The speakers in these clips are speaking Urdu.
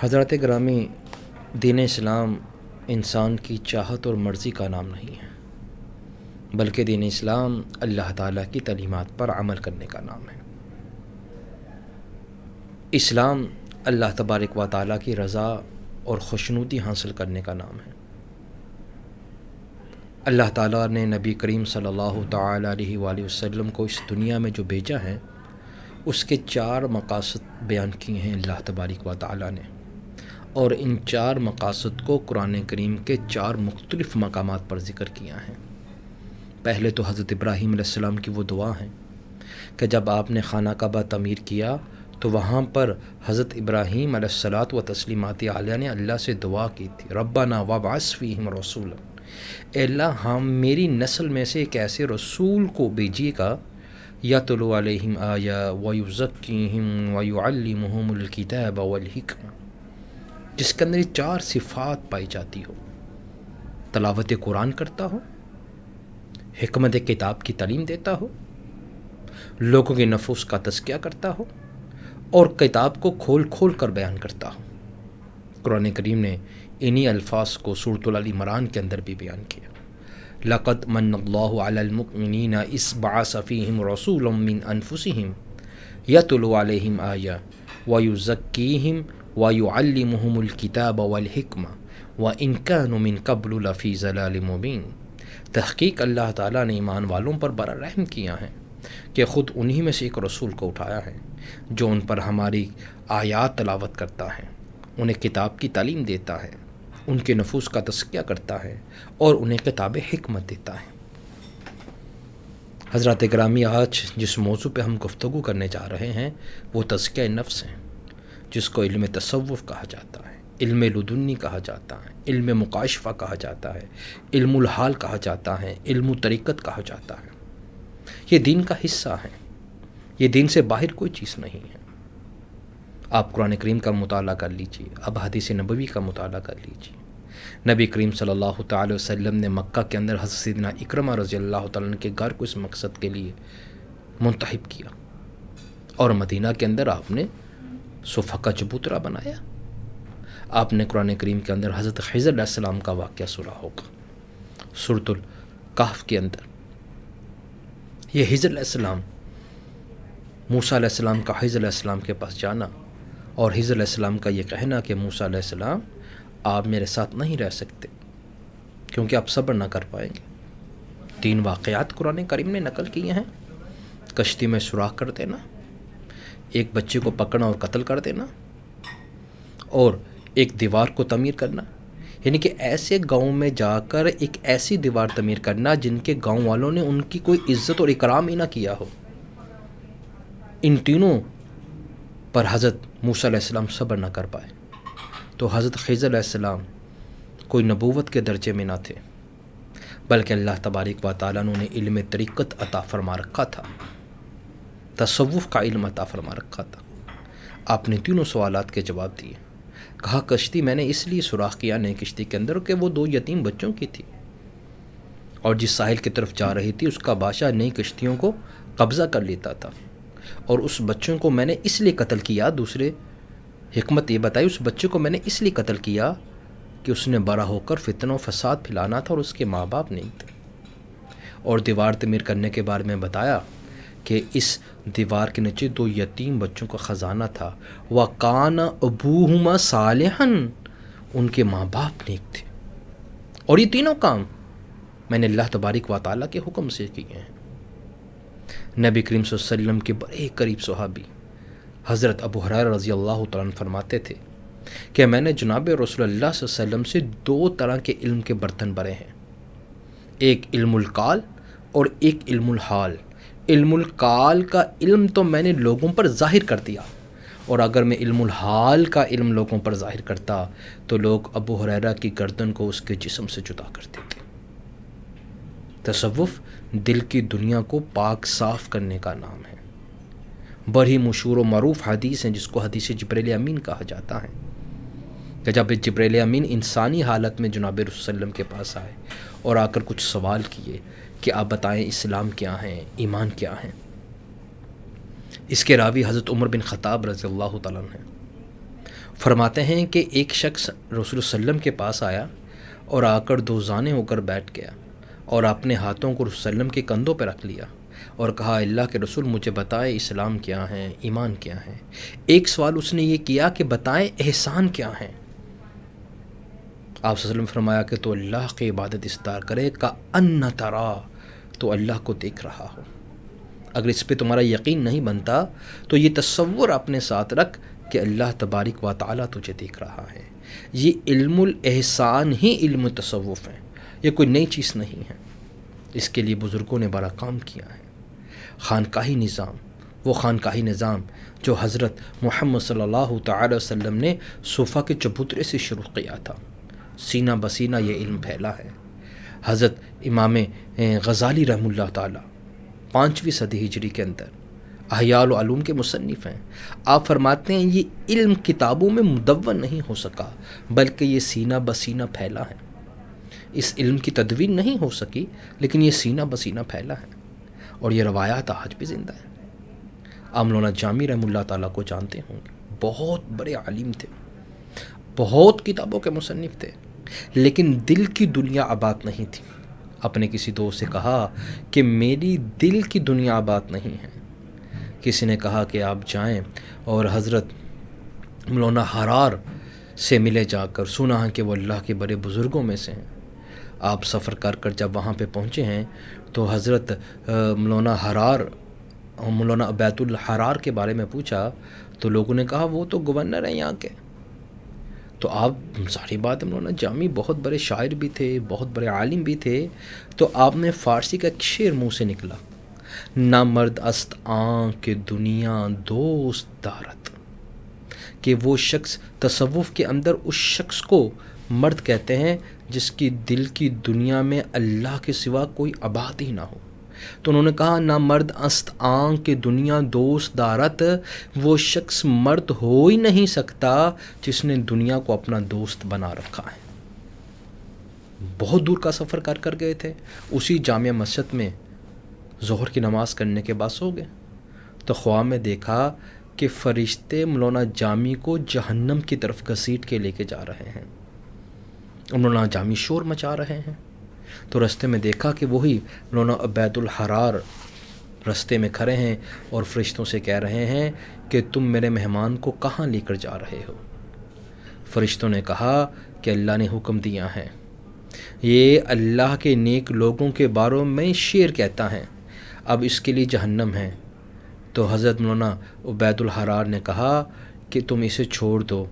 حضرات گرامی، دین اسلام انسان کی چاہت اور مرضی کا نام نہیں ہے، بلکہ دین اسلام اللہ تعالیٰ کی تعلیمات پر عمل کرنے کا نام ہے۔ اسلام اللہ تبارک و تعالیٰ کی رضا اور خوشنودی حاصل کرنے کا نام ہے۔ اللہ تعالیٰ نے نبی کریم صلی اللہ تعالیٰ علیہ وآلہ وسلم کو اس دنیا میں جو بھیجا ہے، اس کے 4 مقاصد بیان کیے ہیں اللہ تبارک و تعالیٰ نے، اور ان 4 مقاصد کو قرآن کریم کے 4 مختلف مقامات پر ذکر کیا ہے۔ پہلے تو حضرت ابراہیم علیہ السلام کی وہ دعا ہے کہ جب آپ نے خانہ کعبہ تعمیر کیا تو وہاں پر حضرت ابراہیم علیہ الصلاۃ و تسلیمات عالیہ نے اللہ سے دعا کی تھی، ربنا وابعث فیہم رسولا، اے اللہ ہم میری نسل میں سے ایک ایسے رسول کو بھیجیے گا یتلو علیہم آیا ویزکیہم ویعلمہم الکتاب والحکمہ، جس کے اندر یہ 4 صفات پائی جاتی ہو: تلاوت قرآن کرتا ہو، حکمت کتاب کی تعلیم دیتا ہو، لوگوں کے نفوس کا تزکیہ کرتا ہو، اور کتاب کو کھول کھول کر بیان کرتا ہو۔ قرآن کریم نے انہی الفاظ کو سورۃ ال عمران کے اندر بھی بیان کیا، لقد من اللہ علی المؤمنین اذ بعث فیہم رسولا من انفسہم یتلو علیہم آیا ویزکیہم ویعلمہم الکتاب والحکمہ وان کانوا من قبل لفی ضلال مبین۔ تحقیق اللہ تعالیٰ نے ایمان والوں پر بڑا رحم کیا ہے کہ خود انہی میں سے ایک رسول کو اٹھایا ہے جو ان پر ہماری آیات تلاوت کرتا ہے، انہیں کتاب کی تعلیم دیتا ہے، ان کے نفوس کا تزکیہ کرتا ہے، اور انہیں کتاب حکمت دیتا ہے۔ حضرات گرامی، آج جس موضوع پہ ہم گفتگو کرنے جا رہے ہیں وہ تزکیہ نفس ہے، جس کو علم تصوف کہا جاتا ہے، علم لدنی کہا جاتا ہے، علم مکاشفہ کہا جاتا ہے، علم الحال کہا جاتا ہے، علم طریقت کہا جاتا ہے۔ یہ دین کا حصہ ہے، یہ دین سے باہر کوئی چیز نہیں ہے۔ آپ قرآن کریم کا مطالعہ کر لیجئے، اب حدیث نبوی کا مطالعہ کر لیجئے۔ نبی کریم صلی اللہ تعالی وسلم نے مکہ کے اندر حضرت سیدنا اکرمہ رضی اللہ تعالیٰ عنہ کے گھر کو اس مقصد کے لیے منتخب کیا، اور مدینہ کے اندر آپ نے صفہ کا چبوترا بنایا۔ آپ نے قرآن کریم کے اندر حضرت خضر علیہ السلام کا واقعہ سنا ہوگا، سورۃ الکہف کے اندر۔ یہ خضر علیہ السلام، موسیٰ علیہ السلام کا خضر علیہ السلام کے پاس جانا، اور خضر علیہ السلام کا یہ کہنا کہ موسیٰ علیہ السلام آپ میرے ساتھ نہیں رہ سکتے کیونکہ آپ صبر نہ کر پائیں گے۔ 3 واقعات قرآن کریم نے نقل کیے ہیں: کشتی میں سوراخ کر دینا، ایک بچے کو پکڑنا اور قتل کر دینا، اور ایک دیوار کو تعمیر کرنا۔ یعنی کہ ایسے گاؤں میں جا کر ایک ایسی دیوار تعمیر کرنا جن کے گاؤں والوں نے ان کی کوئی عزت اور اکرام ہی نہ کیا ہو۔ ان تینوں پر حضرت موسیٰ علیہ السلام صبر نہ کر پائے تو حضرت خضر علیہ السلام کوئی نبوت کے درجے میں نہ تھے، بلکہ اللہ تبارک و تعالیٰ نے انہیں علم طریقت عطا فرما رکھا تھا، تصوف کا علم عطا فرما رکھا تھا۔ آپ نے تینوں سوالات کے جواب دیے۔ کہا کشتی میں نے اس لیے سوراخ کیا نئی کشتی کے اندر کہ وہ 2 یتیم بچوں کی تھی، اور جس ساحل کی طرف جا رہی تھی اس کا بادشاہ نئی کشتیوں کو قبضہ کر لیتا تھا، اور اس بچوں کو میں نے اس لیے قتل کیا۔ دوسرے حکمت یہ بتائی، اس بچے کو میں نے اس لیے قتل کیا کہ اس نے بڑا ہو کر فتنہ و فساد پھیلانا تھا، اور اس کے ماں باپ نہیں تھے۔ اور دیوار تعمیر کرنے کے بارے میں بتایا کہ اس دیوار کے نیچے 2 یتیم بچوں کا خزانہ تھا، وَقَانَ أَبُوهُمَا صَالِحًا، ان کے ماں باپ نیک تھے۔ اور یہ تینوں کام میں نے اللہ تبارک و تعالیٰ کے حکم سے کیے ہیں۔ نبی کریم صلی اللہ علیہ وسلم کے بڑے قریب صحابی حضرت ابو ہریرہ رضی اللہ تعالیٰ عنہ فرماتے تھے کہ میں نے جناب رسول اللہ صلی اللہ علیہ وسلم سے 2 طرح کے علم کے برتن بھرے ہیں، ایک علم القال اور ایک علم الحال۔ علم القال کا علم تو میں نے لوگوں پر ظاہر کر دیا، اور اگر میں علم الحال کا علم لوگوں پر ظاہر کرتا تو لوگ ابو ہریرہ کی گردن کو اس کے جسم سے جدا کر دیتے۔ تصوف دل کی دنیا کو پاک صاف کرنے کا نام ہے۔ بڑی مشہور و معروف حدیث ہے جس کو حدیث جبریل امین کہا جاتا ہے، کہ جب جبریل امین انسانی حالت میں جناب رسول صلی اللہ علیہ وسلم کے پاس آئے اور آ کر کچھ سوال کیے کہ آپ بتائیں اسلام کیا ہے، ایمان کیا ہے۔ اس کے راوی حضرت عمر بن خطاب رضی اللہ تعالیٰ عنہ ہیں۔ فرماتے ہیں کہ ایک شخص رسول اللہ صلی اللہ علیہ وسلم کے پاس آیا اور آ کر دوزانے ہو کر بیٹھ گیا اور اپنے ہاتھوں کو رسول اللہ علیہ وسلم کے کندھوں پہ رکھ لیا اور کہا اللہ کے رسول مجھے بتائیں اسلام کیا ہے، ایمان کیا ہے۔ ایک سوال اس نے یہ کیا کہ بتائیں احسان کیا ہے۔ آپ صلی اللہ علیہ وسلم فرمایا کہ تو اللہ کی عبادت اس طرح کرے کأن ترا، تو اللہ کو دیکھ رہا ہو۔ اگر اس پہ تمہارا یقین نہیں بنتا تو یہ تصور اپنے ساتھ رکھ کہ اللہ تبارک و تعالیٰ تجھے دیکھ رہا ہے۔ یہ علم الاحسان ہی علم تصوف ہے، یہ کوئی نئی چیز نہیں ہے۔ اس کے لیے بزرگوں نے بڑا کام کیا ہے۔ خانقاہی نظام، وہ خانقاہی نظام جو حضرت محمد صلی اللہ تعالی وسلم نے صوفہ کے چبوترے سے شروع کیا تھا، سینہ بسینہ یہ علم پھیلا ہے۔ حضرت امام غزالی رحمہ اللہ تعالی 5ویں صدی ہجری کے اندر احیاء العلوم کے مصنف ہیں۔ آپ فرماتے ہیں یہ علم کتابوں میں مدون نہیں ہو سکا بلکہ یہ سینہ بسینہ پھیلا ہے۔ اس علم کی تدوین نہیں ہو سکی لیکن یہ سینہ بسینہ پھیلا ہے، اور یہ روایات آج بھی زندہ ہیں۔ آپ مولانا جامی رحمہ اللہ تعالیٰ کو جانتے ہوں گے، بہت بڑے عالم تھے، بہت کتابوں کے مصنف تھے، لیکن دل کی دنیا آباد نہیں تھی۔ اپنے کسی دوست سے کہا کہ میری دل کی دنیا آباد نہیں ہے۔ کسی نے کہا کہ آپ جائیں اور حضرت مولانا حرار سے ملے جا کر، سنا ہے کہ وہ اللہ کے بڑے بزرگوں میں سے ہیں۔ آپ سفر کر کر جب وہاں پہ پہنچے ہیں تو حضرت مولانا حرار، مولانا عبید الحرار کے بارے میں پوچھا تو لوگوں نے کہا وہ تو گورنر ہیں یہاں کے۔ تو آپ ظاہری بات ہے مولانا جامی بہت بڑے شاعر بھی تھے، بہت بڑے عالم بھی تھے، تو آپ نے فارسی کا ایک شعر منہ سے نکلا، نہ مرد است آنکھ دنیا دوست دارت، کہ وہ شخص تصوف کے اندر اس شخص کو مرد کہتے ہیں جس کی دل کی دنیا میں اللہ کے سوا کوئی آباد ہی نہ ہو۔ تو انہوں نے کہا نہ مرد است آنکھ دنیا دوست دارت، وہ شخص مرد ہو ہی نہیں سکتا جس نے دنیا کو اپنا دوست بنا رکھا ہے۔ بہت دور کا سفر کر کر گئے تھے، اسی جامع مسجد میں ظہر کی نماز کرنے کے بعد سو گئے تو خواب میں دیکھا کہ فرشتے مولانا جامی کو جہنم کی طرف گھسیٹ کے لے کے جا رہے ہیں، مولانا جامی شور مچا رہے ہیں۔ تو رستے میں دیکھا کہ وہی مولانا عبید الحرار رستے میں کھڑے ہیں اور فرشتوں سے کہہ رہے ہیں کہ تم میرے مہمان کو کہاں لے کر جا رہے ہو؟ فرشتوں نے کہا کہ اللہ نے حکم دیا ہے، یہ اللہ کے نیک لوگوں کے بارے میں شعر کہتا ہے، اب اس کے لیے جہنم ہے۔ تو حضرت مولانا عبید الحرار نے کہا کہ تم اسے چھوڑ دو۔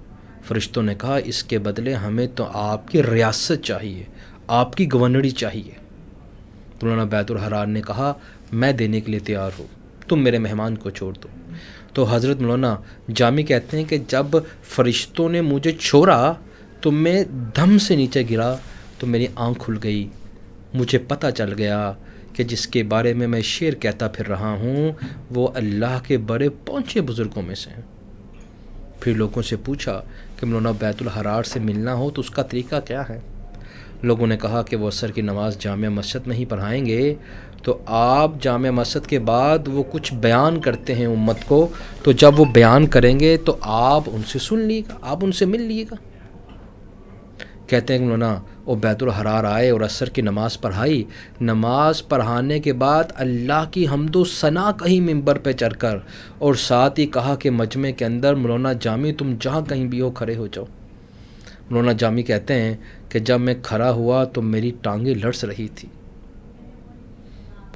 فرشتوں نے کہا اس کے بدلے ہمیں تو آپ کی ریاست چاہیے، آپ کی گورنری چاہیے۔ تو مولانا عبید الحرار نے کہا میں دینے کے لیے تیار ہوں، تم میرے مہمان کو چھوڑ دو۔ تو حضرت مولانا جامی کہتے ہیں کہ جب فرشتوں نے مجھے چھوڑا تو میں دم سے نیچے گرا تو میری آنکھ کھل گئی، مجھے پتہ چل گیا کہ جس کے بارے میں شعر کہتا پھر رہا ہوں وہ اللہ کے بڑے پہنچے بزرگوں میں سے ہیں۔ پھر لوگوں سے پوچھا کہ مولانا عبید الحرار سے ملنا ہو تو اس کا طریقہ کیا ہے؟ لوگوں نے کہا کہ وہ عصر کی نماز جامع مسجد میں ہی پڑھائیں گے، تو آپ جامع مسجد کے بعد وہ کچھ بیان کرتے ہیں امت کو، تو جب وہ بیان کریں گے تو آپ ان سے سن لیے گا، آپ ان سے مل لیے گا۔ کہتے ہیں کہ مولانا عبید الحرار آئے اور عصر کی نماز پڑھائی، نماز پڑھانے کے بعد اللہ کی حمد و ثنا کہیں ممبر پہ چڑھ کر، اور ساتھ ہی کہا کہ مجمع کے اندر مولانا جامی تم جہاں کہیں بھی ہو کھڑے ہو جاؤ۔ مولانا جامی کہتے ہیں کہ جب میں کھڑا ہوا تو میری ٹانگیں لرز رہی تھی،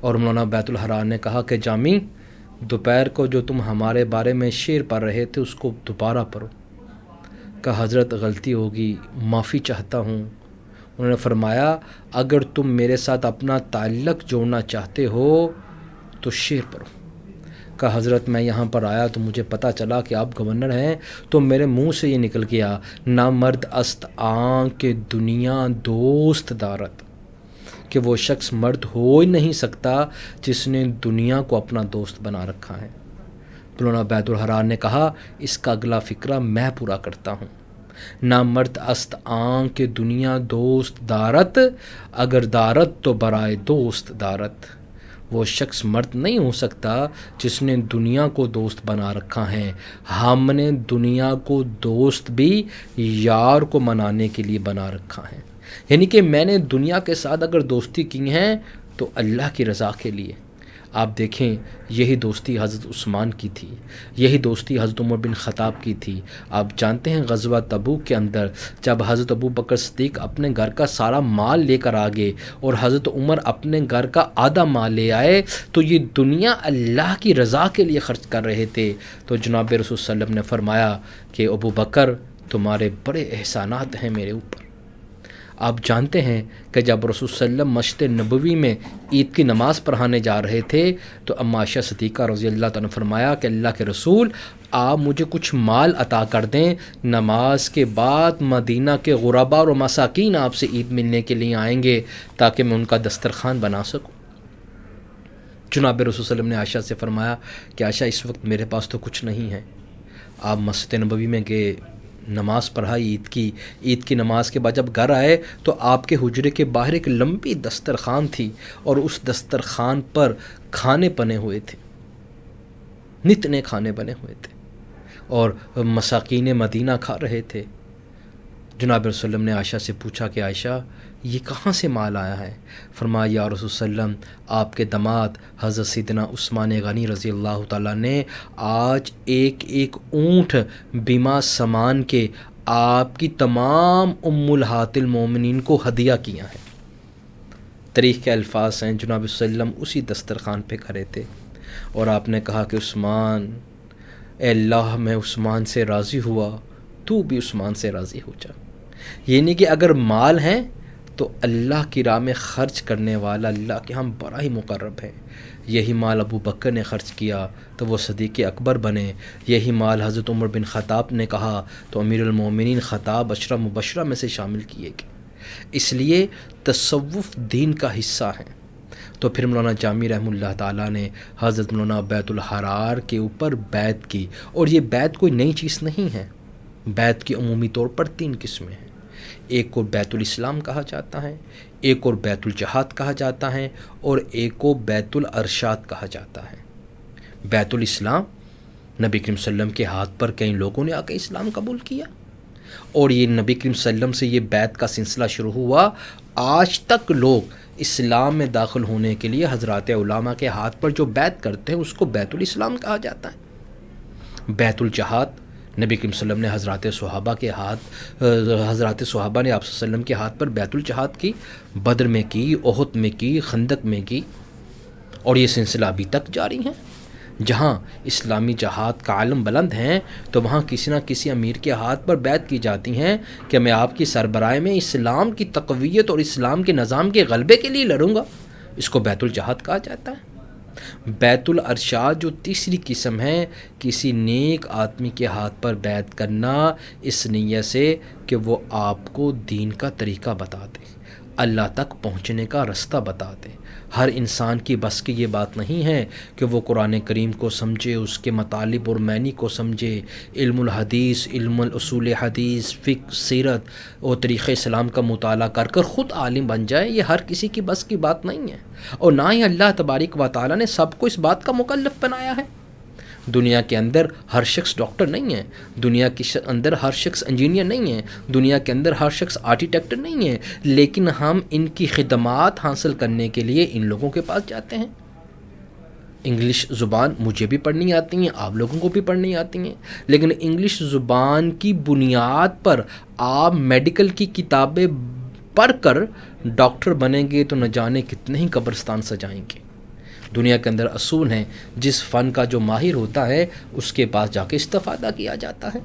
اور مولانا عبید الحرار نے کہا کہ جامی دوپہر کو جو تم ہمارے بارے میں شعر پڑھ رہے تھے اس کو دوبارہ پڑھو۔ کہا حضرت غلطی ہوگی، معافی چاہتا ہوں۔ انہوں نے فرمایا اگر تم میرے ساتھ اپنا تعلق جوڑنا چاہتے ہو تو شعر پڑھو۔ کہا حضرت میں یہاں پر آیا تو مجھے پتہ چلا کہ آپ گورنر ہیں، تو میرے منہ سے یہ نکل گیا نہ مرد است آنکھ دنیا دوست دارت، کہ وہ شخص مرد ہو ہی نہیں سکتا جس نے دنیا کو اپنا دوست بنا رکھا ہے۔ مولانا عبید الحرار نے کہا اس کا اگلا فقرہ میں پورا کرتا ہوں، نہ مرد است آنکھ دنیا دوست دارت، اگر دارت تو برائے دوست دارت، وہ شخص مرد نہیں ہو سکتا جس نے دنیا کو دوست بنا رکھا ہے. ہم نے دنیا کو دوست بھی یار کو منانے کے لیے بنا رکھا ہے. یعنی کہ میں نے دنیا کے ساتھ اگر دوستی کی ہیں تو اللہ کی رضا کے لیے. آپ دیکھیں یہی دوستی حضرت عثمان کی تھی, یہی دوستی حضرت عمر بن خطاب کی تھی. آپ جانتے ہیں غزوہ تبوک کے اندر جب حضرت ابو بکر صدیق اپنے گھر کا سارا مال لے کر آگے اور حضرت عمر اپنے گھر کا آدھا مال لے آئے تو یہ دنیا اللہ کی رضا کے لیے خرچ کر رہے تھے. تو جناب رسول صلی اللہ علیہ وسلم نے فرمایا کہ ابو بکر تمہارے بڑے احسانات ہیں میرے اوپر. آپ جانتے ہیں کہ جب رسول صلی اللہ علیہ وسلم مسجد نبوی میں عید کی نماز پڑھانے جا رہے تھے تو اما عائشہ صدیقہ رضی اللہ تعالیٰ نے فرمایا کہ اللہ کے رسول آپ مجھے کچھ مال عطا کر دیں, نماز کے بعد مدینہ کے غرباء اور مساکین آپ سے عید ملنے کے لیے آئیں گے تاکہ میں ان کا دسترخوان بنا سکوں. جناب رسول صلی اللہ علیہ وسلم نے عائشہ سے فرمایا کہ عائشہ اس وقت میرے پاس تو کچھ نہیں ہے. آپ مسجد نبوی میں گئے, نماز پڑھائی عید کی نماز کے بعد جب گھر آئے تو آپ کے حجرے کے باہر ایک لمبی دسترخوان تھی اور اس دسترخوان پر کھانے بنے ہوئے تھے, نت کھانے بنے ہوئے تھے اور مساکین مدینہ کھا رہے تھے. جناب رسول اللہ نے عائشہ سے پوچھا کہ عائشہ یہ کہاں سے مال آیا ہے؟ فرمایا یا رسول صلی اللہ علیہ وسلم آپ کے داماد حضرت سیدنا عثمان غنی رضی اللہ تعالیٰ نے آج ایک ایک اونٹ بیمہ سامان کے آپ کی تمام الہات المومنین کو ہدیہ کیا ہے. تاریخ کے الفاظ ہیں جناب صلی اللہ علیہ وسلم اسی دسترخوان پہ کھڑے تھے اور آپ نے کہا کہ عثمان, اے اللہ میں عثمان سے راضی ہوا, تو بھی عثمان سے راضی ہو جا. یعنی کہ اگر مال ہیں تو اللہ کی راہ میں خرچ کرنے والا اللہ کے ہم بڑا ہی مقرب ہے. یہی مال ابو بکر نے خرچ کیا تو وہ صدیق اکبر بنے, یہی مال حضرت عمر بن خطاب نے کہا تو امیر المومنین خطاب عشرہ مبشرہ میں سے شامل کیے گئے. اس لیے تصوف دین کا حصہ ہے. تو پھر مولانا جامی رحمہ اللہ تعالیٰ نے حضرت مولانا بیت الحرار کے اوپر بیعت کی, اور یہ بیعت کوئی نئی چیز نہیں ہے. بیعت کی عمومی طور پر 3 قسمیں ہیں. ایک کو بیت الاسلام کہا جاتا ہے, ایک کو بیت الجہاد کہا جاتا ہے, اور ایک کو بیت الارشاد کہا جاتا ہے. بیت الاسلام نبی کریم صلی اللہ علیہ وسلم کے ہاتھ پر کئی لوگوں نے آ کے اسلام قبول کیا, اور یہ نبی کریم صلی اللہ علیہ وسلم سے یہ بیعت کا سلسلہ شروع ہوا. آج تک لوگ اسلام میں داخل ہونے کے لیے حضرات علماء کے ہاتھ پر جو بیعت کرتے ہیں اس کو بیت الاسلام کہا جاتا ہے. بیت الجہاد نبی کریم صلی اللہ علیہ وسلم نے حضرات صحابہ نے آپ صلی اللہ علیہ وسلم کے ہاتھ پر بیت الجہاد کی, بدر میں کی, احد میں کی, خندق میں کی, اور یہ سلسلہ ابھی تک جاری ہے. جہاں اسلامی جہاد کا عالم بلند ہیں تو وہاں کسی نہ کسی امیر کے ہاتھ پر بیعت کی جاتی ہیں کہ میں آپ کی سربراہی میں اسلام کی تقویت اور اسلام کے نظام کے غلبے کے لیے لڑوں گا. اس کو بیت الجہاد کہا جاتا ہے. بیت الارشاد جو تیسری قسم ہے, کسی نیک آدمی کے ہاتھ پر بیعت کرنا اس نیت سے کہ وہ آپ کو دین کا طریقہ بتا دے, اللہ تک پہنچنے کا رستہ بتا دے. ہر انسان کی بس کی یہ بات نہیں ہے کہ وہ قرآن کریم کو سمجھے, اس کے مطالب اور معنی کو سمجھے, علم الحدیث, علم الاصول حدیث, فقہ, سیرت اور طریقہ اسلام کا مطالعہ کر کر خود عالم بن جائے. یہ ہر کسی کی بس کی بات نہیں ہے, اور نہ ہی اللہ تبارک و تعالیٰ نے سب کو اس بات کا مکلف بنایا ہے. دنیا کے اندر ہر شخص ڈاکٹر نہیں ہے, دنیا کے اندر ہر شخص انجینئر نہیں ہے, دنیا کے اندر ہر شخص آرکیٹیکٹ نہیں ہے, لیکن ہم ان کی خدمات حاصل کرنے کے لیے ان لوگوں کے پاس جاتے ہیں. انگلش زبان مجھے بھی پڑھنی آتی ہیں, آپ لوگوں کو بھی پڑھنی آتی ہیں, لیکن انگلش زبان کی بنیاد پر آپ میڈیکل کی کتابیں پڑھ کر ڈاکٹر بنیں گے تو نہ جانے کتنے ہی قبرستان سجائیں گے. دنیا کے اندر اصول ہیں, جس فن کا جو ماہر ہوتا ہے اس کے پاس جا کے استفادہ کیا جاتا ہے.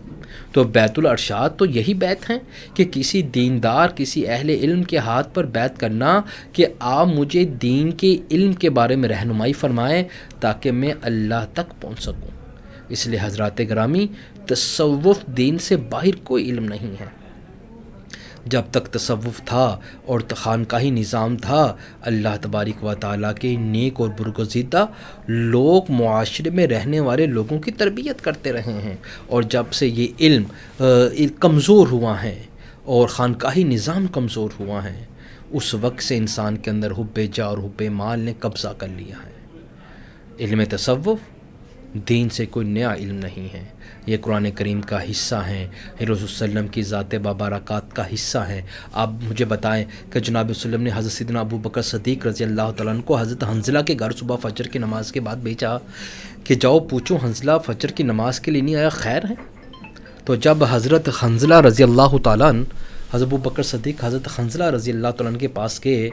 تو بیت الارشاد تو یہی بیت ہیں کہ کسی دیندار, کسی اہل علم کے ہاتھ پر بیت کرنا کہ آپ مجھے دین کے علم کے بارے میں رہنمائی فرمائیں تاکہ میں اللہ تک پہنچ سکوں. اس لیے حضرات گرامی, تصوف دین سے باہر کوئی علم نہیں ہے. جب تک تصوف تھا اور خانقاہی نظام تھا, اللہ تبارک و تعالیٰ کے نیک اور برگزیدہ لوگ معاشرے میں رہنے والے لوگوں کی تربیت کرتے رہے ہیں. اور جب سے یہ علم کمزور ہوا ہے اور خانقاہی نظام کمزور ہوا ہے, اس وقت سے انسان کے اندر حب جاہ اور حب مال نے قبضہ کر لیا ہے. علم تصوف دین سے کوئی نیا علم نہیں ہے، یہ قرآن کریم کا حصہ ہیں، یہ رسول صلی اللہ علیہ وسلم کی ذات بابرکات کا حصہ ہیں۔ آپ مجھے بتائیں کہ جناب صلی اللہ علیہ وسلم نے حضرت سیدنا ابو بکر صدیق رضی اللہ تعالیٰ عنہ کو حضرت حنظلہ کے گھر صبح فجر کی نماز کے بعد بھیجا کہ جاؤ پوچھو حنظلہ فجر کی نماز کے لیے نہیں آیا، خیر ہے؟ تو جب حضرت حنظلہ رضی اللہ تعالیٰ عنہ حضرت ابو بکر صدیق حضرت حنظلہ رضی اللہ تعالیٰ عنہ کے پاس گئے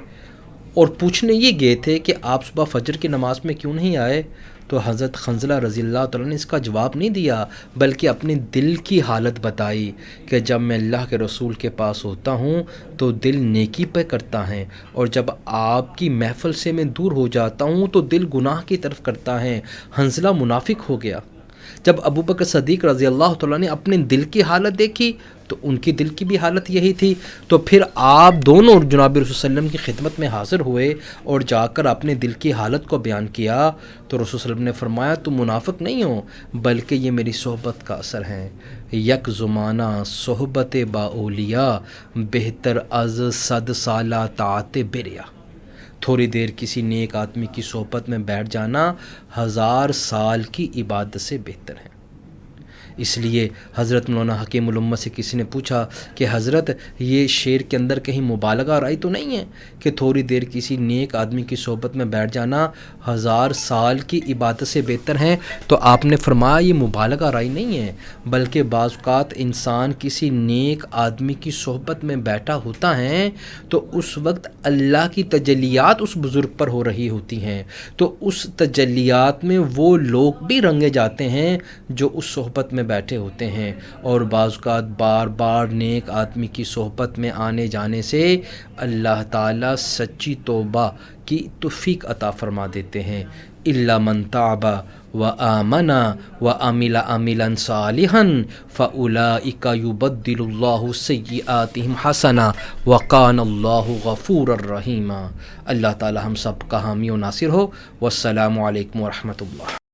اور پوچھنے یہ گئے تھے کہ آپ صبح فجر کی نماز میں کیوں نہیں آئے، تو حضرت حنظلہ رضی اللہ تعالیٰ نے اس کا جواب نہیں دیا، بلکہ اپنے دل کی حالت بتائی کہ جب میں اللہ کے رسول کے پاس ہوتا ہوں تو دل نیکی پہ کرتا ہے، اور جب آپ کی محفل سے میں دور ہو جاتا ہوں تو دل گناہ کی طرف کرتا ہے۔ حنظلہ منافق ہو گیا۔ جب ابو بکر صدیق رضی اللہ تعالیٰ نے اپنے دل کی حالت دیکھی تو ان کی دل کی بھی حالت یہی تھی، تو پھر آپ دونوں جناب رسول صلی اللہ علیہ وسلم کی خدمت میں حاضر ہوئے اور جا کر اپنے دل کی حالت کو بیان کیا، تو رسول صلی اللہ علیہ وسلم نے فرمایا تم منافق نہیں ہو، بلکہ یہ میری صحبت کا اثر ہے۔ یک زمانہ صحبت با اولیاء بہتر از 100 سالہ طاعت بریا۔ تھوڑی دیر کسی نیک آدمی کی صحبت میں بیٹھ جانا 1000 سال کی عبادت سے بہتر ہے۔ اس لیے حضرت مولانا حکیم الامت سے کسی نے پوچھا کہ حضرت یہ شعر کے اندر کہیں مبالغہ آرائی تو نہیں ہے کہ تھوڑی دیر کسی نیک آدمی کی صحبت میں بیٹھ جانا 1000 سال کی عبادت سے بہتر ہے؟ تو آپ نے فرمایا یہ مبالغہ آرائی نہیں ہے، بلکہ بعض اوقات انسان کسی نیک آدمی کی صحبت میں بیٹھا ہوتا ہے تو اس وقت اللہ کی تجلیات اس بزرگ پر ہو رہی ہوتی ہیں، تو اس تجلیات میں وہ لوگ بھی رنگے جاتے ہیں جو اس صحبت میں بیٹھے ہوتے ہیں، اور بعض اوقات بار بار نیک آدمی کی صحبت میں آنے جانے سے اللہ تعالیٰ سچی توبہ کی توفیق عطا فرما دیتے ہیں۔ الا من تاب وآمن وعمل عملا صالحا فاولئک یبدل اللہ سیئاتہم حسنا وکان اللہ غفورا رحیما۔ اللہ تعالیٰ ہم سب کا حامی و ناصر ہو۔ والسلام علیکم ورحمۃ اللہ۔